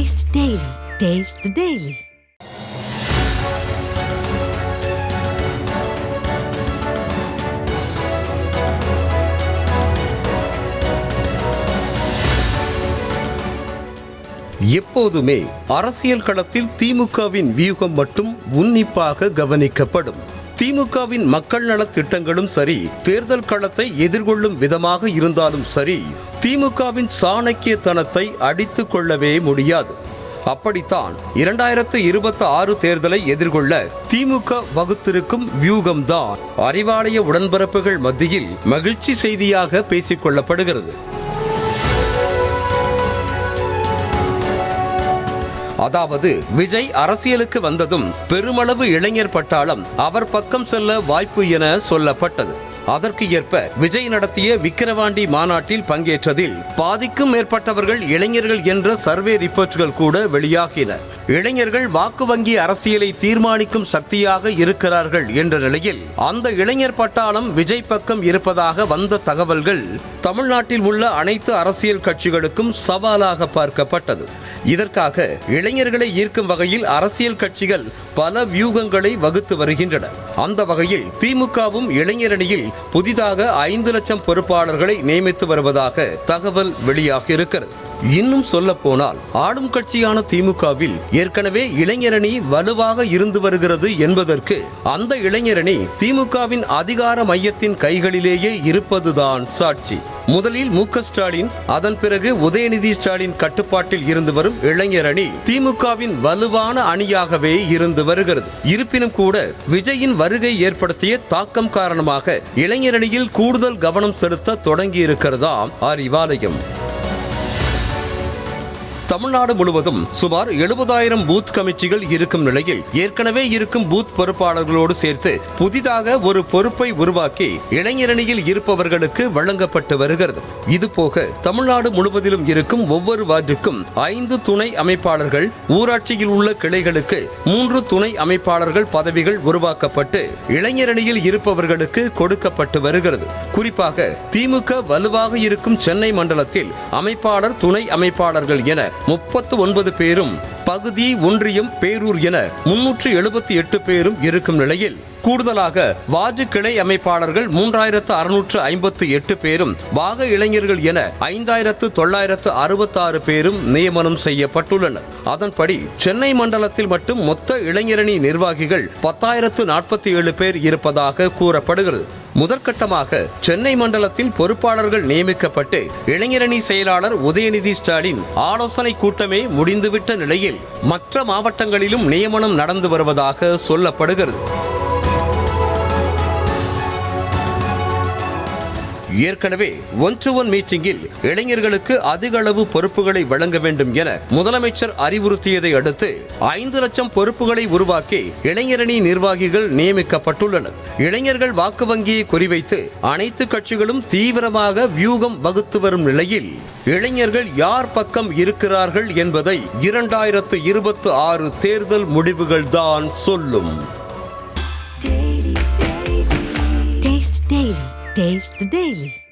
Taste the Daily. Taste the Daily. எப்போதுமே அரசியல் களத்தில் திமுகவின் வியூகம் மட்டும் உன்னிப்பாக கவனிக்கப்படும். திமுகவின் மக்கள் நலத் திட்டங்களும் சரி, தேர்தல் களத்தை எதிர்கொள்ளும் விதமாக இருந்தாலும் சரி, திமுகவின் சாணக்கியத்தனத்தை அடித்துக் கொள்ளவே முடியாது. அப்படித்தான் 2026 தேர்தலை எதிர்கொள்ள திமுக வகுத்திருக்கும் வியூகம்தான் அறிவாலய உடன்பிறப்புகள் மத்தியில் மகிழ்ச்சி செய்தியாக பேசிக் கொள்ளப்படுகிறது. அதாவது விஜய் அரசியலுக்கு வந்ததும் பெருமளவு இளைஞர் பட்டாளம் அவர் பக்கம் செல்ல வாய்ப்பு என சொல்லப்பட்டது. அதற்கு ஏற்ப விஜய் நடத்திய விக்கிரவாண்டி மாநாட்டில் பங்கேற்றதில் பாதிக்கும் மேற்பட்டவர்கள் இளைஞர்கள் என்ற சர்வே ரிப்போர்ட்கள் கூட வெளியாகின. இளைஞர்கள் வாக்கு வங்கி அரசியலை தீர்மானிக்கும் சக்தியாக இருக்கிறார்கள் என்ற நிலையில் அந்த இளைஞர் பட்டாளம் விஜய் பக்கம் இருப்பதாக வந்த தகவல்கள் தமிழ்நாட்டில் உள்ள அனைத்து அரசியல் கட்சிகளுக்கும் சவாலாக பார்க்கப்பட்டது. இதற்காக இளைஞர்களை ஈர்க்கும் வகையில் அரசியல் கட்சிகள் பல வியூகங்களை வகுத்து வருகின்றன. அந்த வகையில் திமுகவும் இளைஞரணியில் புதிதாக 5 லட்சம் பொறுப்பாளர்களை நியமித்து வருவதாக தகவல் வெளியாகி இருக்கிறது. இன்னும் சொல்ல போனால் ஆளும் கட்சியான திமுகவில் ஏற்கனவே இளைஞரணி வலுவாக இருந்து வருகிறது என்பதற்கு அந்த இளைஞரணி திமுகவின் அதிகார மையத்தின் கைகளிலேயே இருப்பதுதான் சாட்சி. முதலில் மு.க. ஸ்டாலின், அதன் பிறகு உதயநிதி ஸ்டாலின் கட்டுப்பாட்டில் இருந்து வரும் இளைஞரணி திமுகவின் வலுவான அணியாகவே இருந்து வருகிறது. இருப்பினும் கூட விஜயின் வருகை ஏற்படுத்திய தாக்கம் காரணமாக இளைஞரணியில் கூடுதல் கவனம் செலுத்த தொடங்கி இருக்கிறதாம் அறிவாலயம். தமிழ்நாடு முழுவதும் சுமார் 70,000 பூத் கமிட்டிகள் இருக்கும் நிலையில் ஏற்கனவே இருக்கும் பூத் பொறுப்பாளர்களோடு சேர்த்து புதிதாக ஒரு பொறுப்பை உருவாக்கி இளைஞரணியில் இருப்பவர்களுக்கு வழங்கப்பட்டு வருகிறது. இதுபோக தமிழ்நாடு முழுவதிலும் இருக்கும் ஒவ்வொரு வார்டுக்கும் 5 துணை அமைப்பாளர்கள், ஊராட்சியில் உள்ள கிளைகளுக்கு 3 துணை அமைப்பாளர்கள் பதவிகள் உருவாக்கப்பட்டு இளைஞரணியில் இருப்பவர்களுக்கு கொடுக்கப்பட்டு வருகிறது. குறிப்பாக திமுக வலுவாக இருக்கும் சென்னை மண்டலத்தில் அமைப்பாளர், துணை அமைப்பாளர்கள் என 39 பேரும், பகுதி, ஒன்றியம், பேரூர் என 378 பேரும் இருக்கும் நிலையில் கூடுதலாக வார்டு கிளை அமைப்பாளர்கள் 3658 பேரும், பாக இளைஞர்கள் என 5966 பேரும் நியமனம் செய்யப்பட்டுள்ளனர். அதன்படி சென்னை மண்டலத்தில் மட்டும் மொத்த இளைஞரணி நிர்வாகிகள் 10,047 பேர் இருப்பதாக கூறப்படுகிறது. முதற்கட்டமாக சென்னை மண்டலத்தில் பொறுப்பாளர்கள் நியமிக்கப்பட்டு இளைஞரணி செயலாளர் உதயநிதி ஸ்டாலின் ஆலோசனை கூட்டமே முடிந்துவிட்ட நிலையில் மற்ற மாவட்டங்களிலும் நியமனம் நடந்து வருவதாக சொல்லப்படுகிறது. ஏற்கனவே 1-to-1 மீட்டிங்கில் இளைஞர்களுக்கு அதிக அளவு பொறுப்புகளை வழங்க வேண்டும் என முதலமைச்சர் அறிவுறுத்தியதை அடுத்து 5 லட்சம் பொறுப்புகளை உருவாக்கி இளைஞரணி நிர்வாகிகள் நியமிக்கப்பட்டுள்ளனர். இளைஞர்கள் வாக்கு வங்கியை குறிவைத்து அனைத்து கட்சிகளும் தீவிரமாக வியூகம் வகுத்து வரும் நிலையில் இளைஞர்கள் யார் பக்கம் இருக்கிறார்கள் என்பதை 2026 தேர்தல் முடிவுகள் தான் சொல்லும். Taste the Daily.